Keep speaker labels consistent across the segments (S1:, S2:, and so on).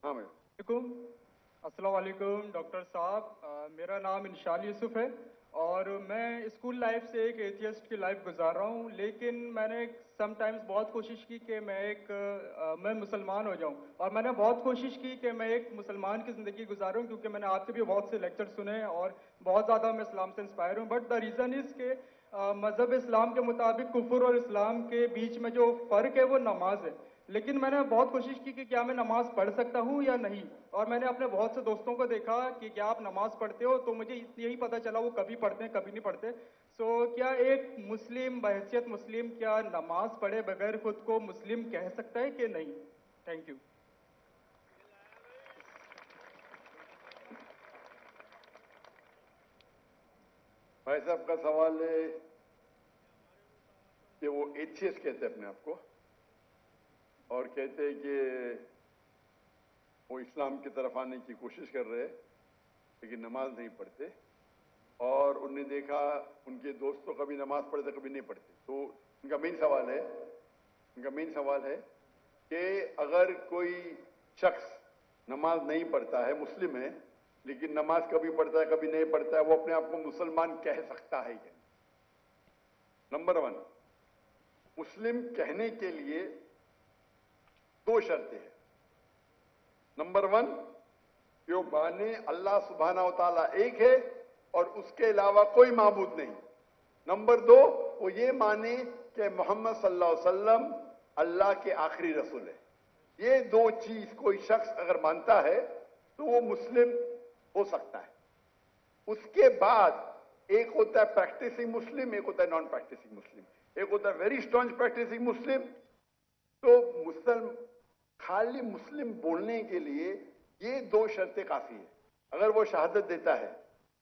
S1: हाँ मैं
S2: अस्सलाम वालेकुम डॉक्टर साहब, मेरा नाम इंशाल यूसुफ है और मैं स्कूल लाइफ से एक एथियस्ट की लाइफ गुजार रहा हूँ, लेकिन मैंने समटाइम्स बहुत कोशिश की कि मैं मुसलमान हो जाऊँ और मैंने बहुत कोशिश की कि मैं एक मुसलमान की ज़िंदगी गुजारूँ, क्योंकि मैंने आपके भी बहुत से लेक्चर सुने और बहुत ज़्यादा मैं इस्लाम से इंस्पायर हूँ। बट द रीज़न इज़ के मज़हब इस्लाम के मुताबिक कुफ्र और इस्लाम के बीच में जो फ़र्क है वो नमाज है। लेकिन मैंने बहुत कोशिश की कि क्या मैं नमाज पढ़ सकता हूँ या नहीं, और मैंने अपने बहुत से दोस्तों को देखा कि क्या आप नमाज पढ़ते हो, तो मुझे यही पता चला वो कभी पढ़ते हैं कभी नहीं पढ़ते। सो क्या एक मुस्लिम बहैसियत मुस्लिम क्या नमाज पढ़े बगैर खुद को मुस्लिम कह सकता है कि नहीं? Thank you.
S1: भाई साहब का सवाल है कि वो एथियस्ट कहते हैं अपने आप को और कहते हैं कि वो इस्लाम की तरफ आने की कोशिश कर रहे हैं लेकिन नमाज नहीं पढ़ते, और उन्होंने देखा उनके दोस्त तो कभी नमाज पढ़ते कभी नहीं पढ़ते। तो उनका मेन सवाल है कि अगर कोई शख्स नमाज नहीं पढ़ता है, मुस्लिम है, लेकिन नमाज कभी पढ़ता है कभी नहीं पढ़ता है, वो अपने आप को मुसलमान कह सकता है क्या? नंबर 1, मुस्लिम कहने के लिए 2 शर्तें हैं। नंबर 1, जो माने अल्लाह सुब्हाना व तआला एक है और उसके अलावा कोई माबूद नहीं। नंबर 2, वो ये माने कि मोहम्मद सल्लल्लाहु अलैहि वसल्लम अल्लाह के आखिरी रसूल है। ये 2 चीज कोई शख्स अगर मानता है तो वो मुस्लिम हो सकता है। उसके बाद एक होता है प्रैक्टिसिंग मुस्लिम, एक होता है नॉन प्रैक्टिसिंग मुस्लिम, एक होता है वेरी स्ट्रॉन्ग प्रैक्टिसिंग मुस्लिम। तो खाली मुस्लिम बोलने के लिए ये 2 शर्तें काफी है। अगर वो शहादत देता है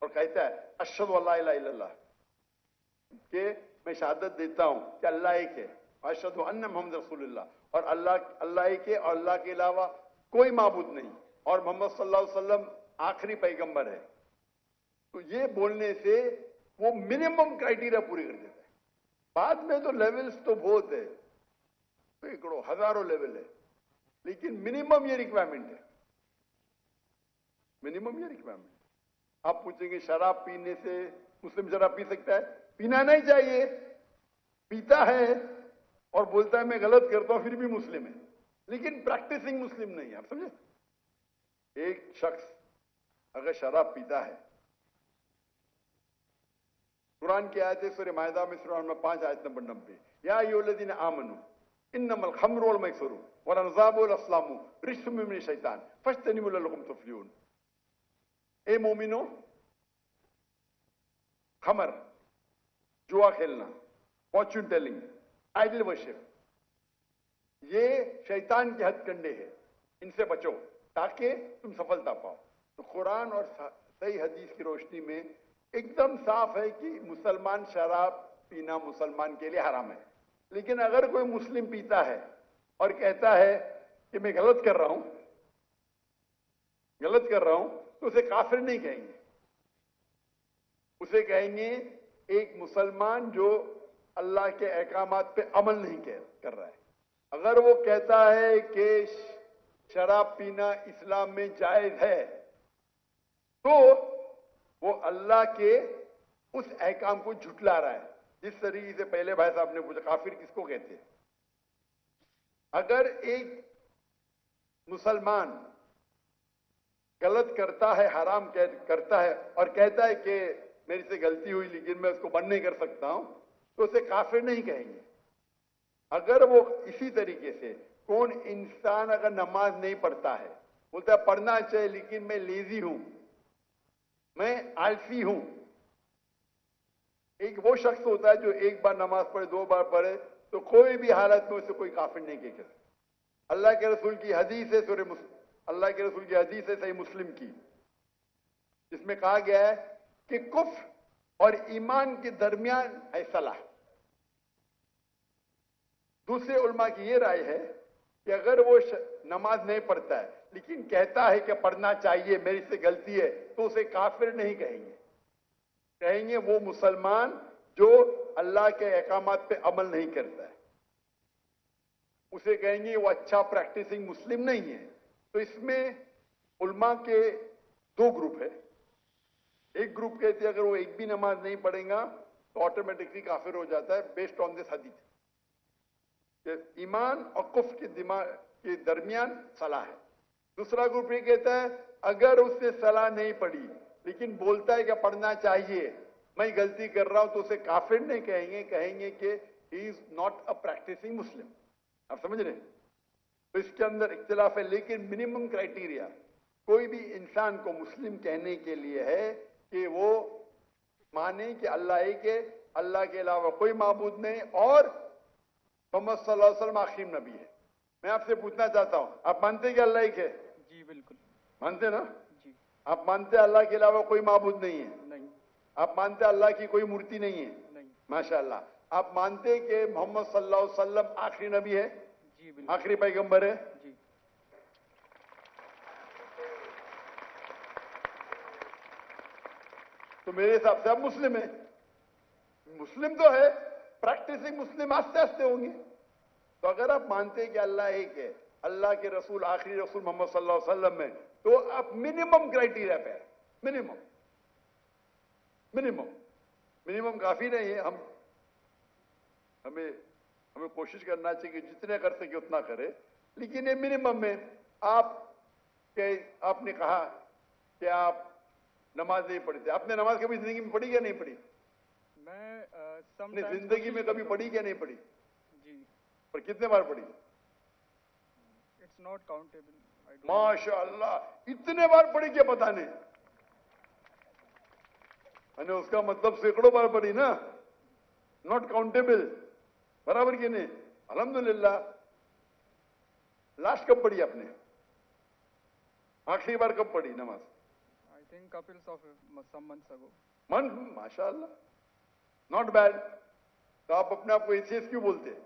S1: और कहता है अशहदु अल्ला इलाहा इल्लल्लाह, कि मैं शहादत देता हूं कि अल्लाह एक है, अशहदु अन्ना मुहम्मद रसूलुल्लाह, और अल्लाह एक है और अल्लाह के अलावा कोई माबूद नहीं, और मोहम्मद सल्लल्लाहु अलैहि वसल्लम आखिरी पैगंबर है, तो ये बोलने से वो मिनिमम क्राइटेरिया पूरी कर देता है। बाद में तो लेवल्स तो बहुत है, सैकड़ों हजारों लेवल है, लेकिन मिनिमम ये रिक्वायरमेंट है। आप पूछेंगे शराब पीने से मुस्लिम शराब पी सकता है? पीना नहीं चाहिए। पीता है और बोलता है मैं गलत करता हूं फिर भी मुस्लिम है, लेकिन प्रैक्टिसिंग मुस्लिम नहीं है। आप समझे? एक शख्स अगर शराब पीता है, कुरान की आयत है सूरह माइदा में सूरह नंबर 5 आयत नंबर 90, या अय्युहल्लज़ीना आमनू इन्नमल खम्रु वल मैसरू वल अंसाबु वल अस्लामु रिज्सुम मिन शैतान फज्तनिबू लअल्लकुम तुफ्लिहून। ए मोमिनो, खमर, जुआ खेलना, फॉर्च्यून टेलिंग, आइडल वर्शिप, ये शैतान के हथकंडे हैं, इनसे बचो ताकि तुम सफलता पाओ। तो कुरान और सही हदीस की रोशनी में एकदम साफ है कि मुसलमान शराब पीना मुसलमान के लिए हराम है। लेकिन अगर कोई मुस्लिम पीता है और कहता है कि मैं गलत कर रहा हूं, तो उसे काफिर नहीं कहेंगे, उसे कहेंगे एक मुसलमान जो अल्लाह के अहकामात पे अमल नहीं कर रहा है। अगर वो कहता है कि शराब पीना इस्लाम में जायज है, तो वो अल्लाह के उस अहकाम को झुटला रहा है। जिस तरीके से पहले भाई साहब ने पूछा काफिर किसको कहते हैं, अगर एक मुसलमान गलत करता है, हराम करता है और कहता है कि मेरे से गलती हुई लेकिन मैं उसको बंद नहीं कर सकता हूं, तो उसे काफिर नहीं कहेंगे। अगर वो इसी तरीके से कौन इंसान अगर नमाज नहीं पढ़ता है, बोलता है पढ़ना चाहिए लेकिन मैं लेजी हूं, मैं आलसी हूं, एक वो शख्स होता है जो एक बार नमाज पढ़े 2 बार पढ़े, तो कोई भी हालत में उसे कोई काफिर नहीं कह सकता। अल्लाह के रसूल की हदीस है सही मुस्लिम की, जिसमें कहा गया है कि कुफ्र और ईमान के दरमियान है सलाह। दूसरे उलमा की यह राय है कि अगर वो नमाज नहीं पढ़ता है लेकिन कहता है कि पढ़ना चाहिए, मेरी से गलती है, तो उसे काफिर नहीं कहेंगे। कहेंगे वो मुसलमान जो अल्लाह के अहकामात पे अमल नहीं करता है, उसे कहेंगे वो अच्छा प्रैक्टिसिंग मुस्लिम नहीं है। तो इसमें उलमा के दो ग्रुप है। एक ग्रुप कहते हैं अगर वो एक भी नमाज नहीं पढ़ेगा तो ऑटोमेटिकली काफिर हो जाता है, बेस्ड ऑन दिस हदीस। ईमान और कुफ्र के दिमाग के दरमियान सलाह है। दूसरा ग्रुप ये कहता है अगर उसने सलाह नहीं पढ़ी लेकिन बोलता है कि पढ़ना चाहिए, मैं गलती कर रहा हूं, तो उसे काफिर नहीं कहेंगे, कहेंगे कि he is not a practising Muslim. आप समझ रहे हैं? तो इसके अंदर इख्तिलाफ है, लेकिन मिनिमम क्राइटेरिया कोई भी इंसान को मुस्लिम कहने के लिए है कि वो माने कि अल्लाह एक है, अल्लाह के अलावा कोई माबूद नहीं, और मोहम्मद सल्लल्लाहु अलैहि वसल्लम आखिरी नबी है। मैं आपसे पूछना चाहता हूं, आप मानते हैं कि अल्लाह एक है?
S2: जी बिल्कुल
S1: मानते ना?
S2: जी।
S1: आप मानते हैं अल्लाह के अलावा कोई माबूद नहीं है?
S2: नहीं।
S1: आप मानते हैं अल्लाह की कोई मूर्ति नहीं है?
S2: नहीं।
S1: माशाअल्लाह। आप मानते हैं कि मोहम्मद सल्लल्लाहु अलैहि वसल्लम आखिरी नबी है?
S2: जी बिल्कुल।
S1: आखिरी पैगंबर है?
S2: जी।
S1: तो मेरे हिसाब से आप मुस्लिम है। मुस्लिम तो है, प्रैक्टिसिंग मुस्लिम आस्ते आस्ते होंगे। तो अगर आप मानते हैं कि अल्लाह एक है, अल्लाह के रसूल आखिरी रसूल मोहम्मद सल्लल्लाहु अलैहि वसल्लम है, तो आप मिनिमम क्राइटेरिया पे है। मिनिमम मिनिमम मिनिमम काफी नहीं है। हमें कोशिश करना चाहिए कि जितने कर सके उतना करे, लेकिन ये मिनिमम में आपने कहा कि आप नमाज नहीं पढ़ते। आपने नमाज कभी जिंदगी में पढ़ी या नहीं पढ़ी?
S2: मैं
S1: अपनी जिंदगी में कभी पढ़ी क्या नहीं पढ़ी?
S2: जी।
S1: पर कितने बार पढ़ी?
S2: It's not countable.
S1: माशाअल्लाह, इतने बार पढ़ी क्या पता नहीं। मैंने उसका मतलब सैकड़ों बार पढ़ी ना, नॉट काउंटेबल, बराबर की नहीं? अल्हम्दुलिल्लाह। लास्ट कब पढ़ी आपने? आखिरी बार कब पढ़ी नमाज?
S2: I think couples of some months ago.
S1: माशाअल्लाह, नॉट बैड। तो आप अपने आप को एथियस्ट क्यों बोलते हैं?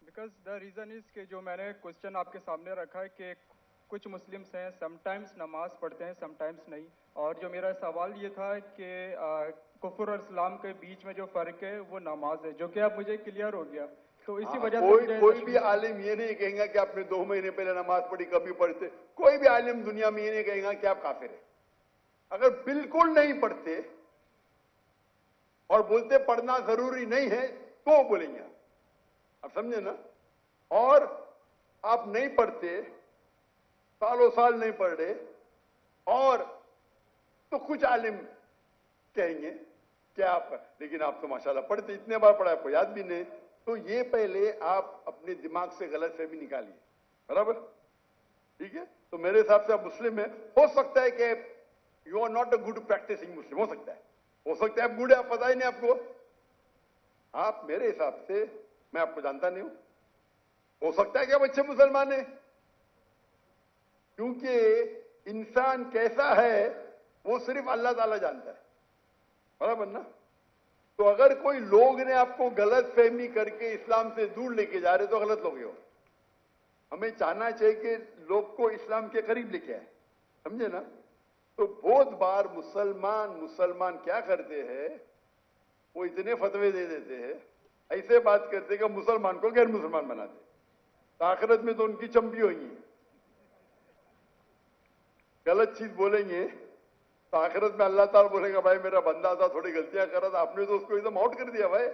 S2: बिकॉज द रीजन इज कि जो मैंने क्वेश्चन आपके सामने रखा है कि कुछ मुस्लिम्स हैं समटाइम्स नमाज पढ़ते हैं समटाइम्स नहीं, और जो मेरा सवाल ये था कि कुफ्र और इस्लाम के बीच में जो फर्क है वो नमाज है, जो कि अब मुझे क्लियर हो गया। तो इसी वजह से
S1: कोई भी आलिम ये नहीं कहेगा कि आपने 2 महीने पहले नमाज पढ़ी, कभी पढ़ते। कोई भी आलिम दुनिया में ये नहीं कहेगा कि आप काफिर है। अगर बिल्कुल नहीं पढ़ते और बोलते पढ़ना जरूरी नहीं है तो बोलेंगे आप समझे ना? और आप नहीं पढ़ते, सालों साल नहीं पढ़ रहे, और तो कुछ आलिम कहेंगे कि आप, लेकिन आप तो माशाल्लाह पढ़ते, इतने बार पढ़ा, आपको याद भी नहीं। तो ये पहले आप अपने दिमाग से गलत फहमी निकालिए, बराबर? ठीक है? तो मेरे हिसाब से आप मुस्लिम है। हो सकता है कि you are not a good practising Muslim, हो सकता है आप गुड है, आप पता ही नहीं आपको। आप मेरे हिसाब से, मैं आपको जानता नहीं हूं, हो सकता है कि आप अच्छे मुसलमान हैं, क्योंकि इंसान कैसा है वो सिर्फ अल्लाह ताला जानता है, बराबर ना? तो अगर कोई लोग ने आपको गलत फहमी करके इस्लाम से दूर लेके जा रहे तो गलत लोग हो। हमें चाहना चाहिए कि लोग को इस्लाम के करीब लेके आए, समझे ना? तो बहुत बार मुसलमान क्या करते हैं, वो इतने फतवे दे देते हैं, ऐसे बात करते हैं कि मुसलमान को गैर मुसलमान बनाते, तो आखिरत में तो उनकी चंपी होगी। गलत चीज बोलेंगे तो आखिरत में अल्लाह ताला बोलेगा भाई मेरा बंदा था, थोड़ी गलतियां करा था, आपने तो उसको एकदम आउट कर दिया भाई।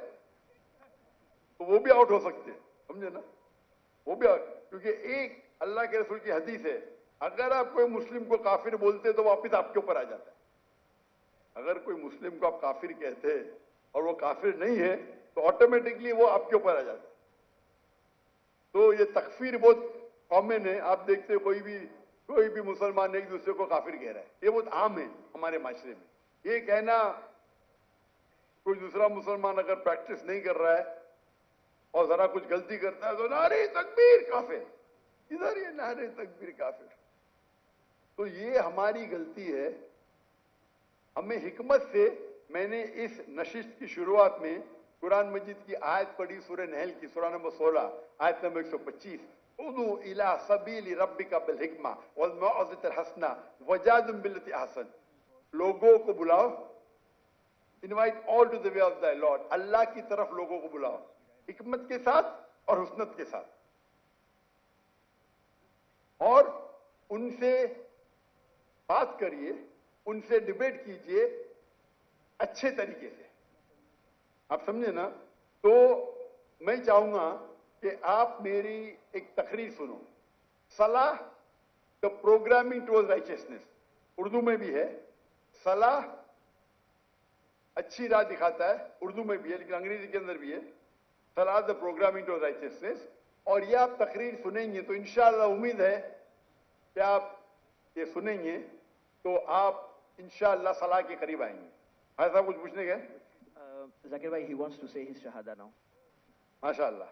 S1: तो वो भी आउट हो सकते हैं, समझे ना? वो भी आउट, क्योंकि एक अल्लाह के रसूल की हदीस है, अगर आप कोई मुस्लिम को काफिर बोलते तो वापिस आपके ऊपर आ जाता है। अगर कोई मुस्लिम को आप काफिर कहते हैं और वो काफिर नहीं है तो ऑटोमेटिकली वो आपके ऊपर आ जाता है। तो ये तकफीर बहुत कॉमन है। आप देखते कोई भी मुसलमान एक दूसरे को काफिर कह रहा है, ये बहुत आम है हमारे माशरे में। ये कहना, कोई दूसरा मुसलमान अगर प्रैक्टिस नहीं कर रहा है और जरा कुछ गलती करता है तो नारे तकबीर काफिर, इधर ये नारे तकबीर काफिर। तो ये हमारी गलती है। हमें हिकमत से, मैंने इस नशिस्त की शुरुआत में कुरान मजीद की आयत पढ़ी, सूरह नहल की, सूरह नंबर 16 आयत नंबर 125, उदू इला सबील रब्बिका बिल हिकमा वल मौइज़तिल हसना वजादिल बिल्लती अहसन। लोगों को बुलाओ, invite all to the way of the lord, अल्लाह की तरफ लोगों को बुलाओ, हिकमत के साथ और हुस्नत के साथ। اور उनसे बात करिए, उनसे डिबेट कीजिए अच्छे तरीके से। आप समझे ना? तो मैं चाहूंगा कि आप मेरी एक तकरीर सुनो, सलाह the programming towards righteousness, Urdu में भी है। सलाह अच्छी राह दिखाता है, उर्दू में भी है लेकिन अंग्रेजी के अंदर भी है, सलाह द प्रोग्रामिंग टुवर्ड्स राइचियसनेस। और ये आप तकरीर सुनेंगे तो इंशाअल्लाह उम्मीद है कि आप ये सुनेंगे तो आप इंशाअल्लाह सलाह के करीब आएंगे। ऐसा कुछ पूछने गए?
S3: Zakir bhai, he wants to say his shahada now.
S1: माशाअल्लाह।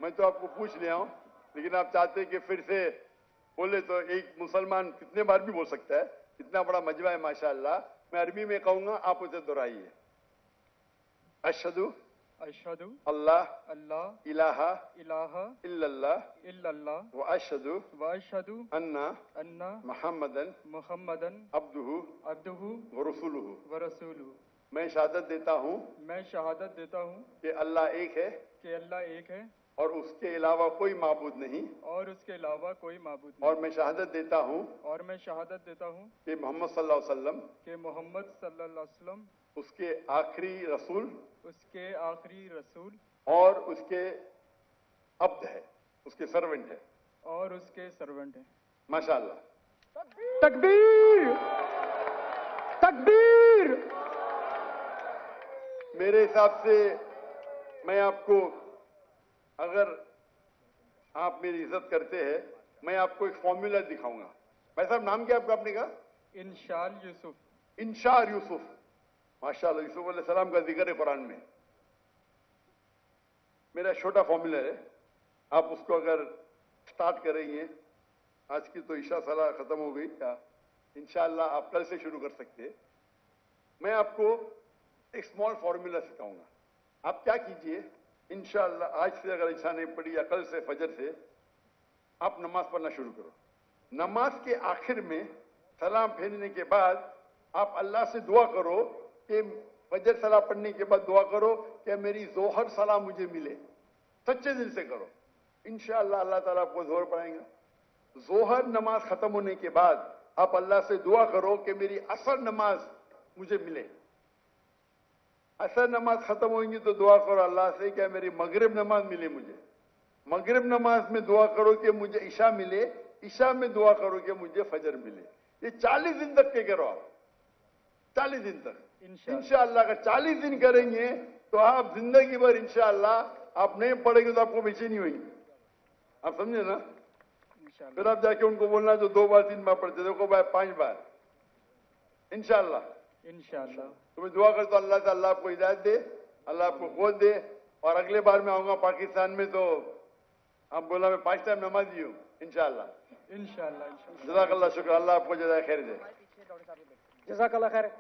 S1: मैं तो आपको पूछ लिया हूं, लेकिन आप चाहते हैं कि फिर से बोले तो एक मुसलमान कितने बार भी बोल सकता है। इतना बड़ा मजमा है माशाअल्लाह। मैं अरबी में कहूंगा, आप उसे दोहराइए। अशहदु
S2: अशहदु
S1: अल्लाह
S2: अल्लाह
S1: इलाहा
S2: इलाहा
S1: इल्लल्लाह
S2: इल्लल्लाह
S1: व अशहदु
S2: व अशहदु
S1: अन्ना
S2: अन्ना
S1: मुहम्मदन
S2: मुहम्मदन
S1: अब्दुहु
S2: अब्दुहु
S1: व रसूलुहु।
S2: व रसूलुहु।
S1: मैं शहादत देता हूं
S2: मैं शहादत देता हूँ
S1: कि अल्लाह एक है
S2: कि अल्लाह एक है
S1: और उसके अलावा कोई माबूद नहीं,
S2: और उसके अलावा कोई माबूद नहीं।
S1: और मैं शहादत देता हूं
S2: और मैं शहादत देता हूँ
S1: कि मोहम्मद सल्लल्लाहु अलैहि वसल्लम
S2: कि मोहम्मद सल्लल्लाहु अलैहि वसल्लम
S1: उसके आखिरी रसूल
S2: उसके आखिरी रसूल
S1: और उसके अब्द है, उसके सर्वेंट है।
S2: और उसके सर्वेंट हैं।
S1: माशाअल्लाह।
S2: तकबीर तकबीर।
S1: मेरे हिसाब से मैं आपको, अगर आप मेरी इज्जत करते हैं, मैं आपको एक फॉर्मूला दिखाऊंगा। भाई साहब नाम क्या आपका? आपने कहा
S2: इंशाल यूसुफ।
S1: इंशार यूसुफ। माशाअल्लाह, यूसुफ अलैहिस्सलाम का जिक्र है कुरान में। मेरा छोटा फॉर्मूला है, आप उसको अगर स्टार्ट करेंगे, आज की तो ईशा सलाह खत्म हो गई, क्या इंशाअल्लाह आप कल से शुरू कर सकते हैं। मैं आपको एक स्मॉल फॉर्मूला सिखाऊंगा। आप क्या कीजिए, इंशाअल्लाह आज से अगर ईशा नहीं पड़ी या कल से फजर से आप नमाज पढ़ना शुरू करो। नमाज के आखिर में सलाम फेरने के बाद आप अल्लाह से दुआ करो कि फजर सलाह पढ़ने के बाद दुआ करो कि मेरी जोहर सलाह मुझे मिले। सच्चे दिल से करो, इंशाअल्लाह अल्लाह ताला आपको जोहर पढ़ाएंगा। जोहर नमाज खत्म होने के बाद आप अल्लाह से दुआ करो कि मेरी असर नमाज मुझे मिले। असर नमाज खत्म होगी तो दुआ करो अल्लाह से कि मेरी मगरिब नमाज मिले मुझे। मगरिब नमाज में दुआ करो कि मुझे ईशा मिले। ईशा में दुआ करो कि मुझे फजर मिले। ये 40 दिन तक के करो आप, 40 दिन तक इंशाअल्लाह। अगर 40 दिन करेंगे तो आप जिंदगी भर इंशाअल्लाह आप नहीं पढ़ेंगे तो आपको बेचैनी होगी। आप समझे ना? फिर आप जाके उनको बोलना जो 2 बार 3 बार पढ़ते देखो भाई 5 बार इंशाअल्लाह।
S2: इंशाअल्लाह
S1: तुम्हें दुआ कर तो अल्लाह से अल्लाह आपको हिदायत दे, अल्लाह आपको क़ुव्वत दे। और अगले बार मैं आऊंगा पाकिस्तान में तो आप बोला मैं 5 टाइम नमाजी हूँ इंशाअल्लाह।
S2: इंशाअल्लाह।
S1: जज़ाकल्लाह शुक्र, अल्लाह आपको जज़ाए खैर दे।
S3: जज़ाकल्लाह खैर।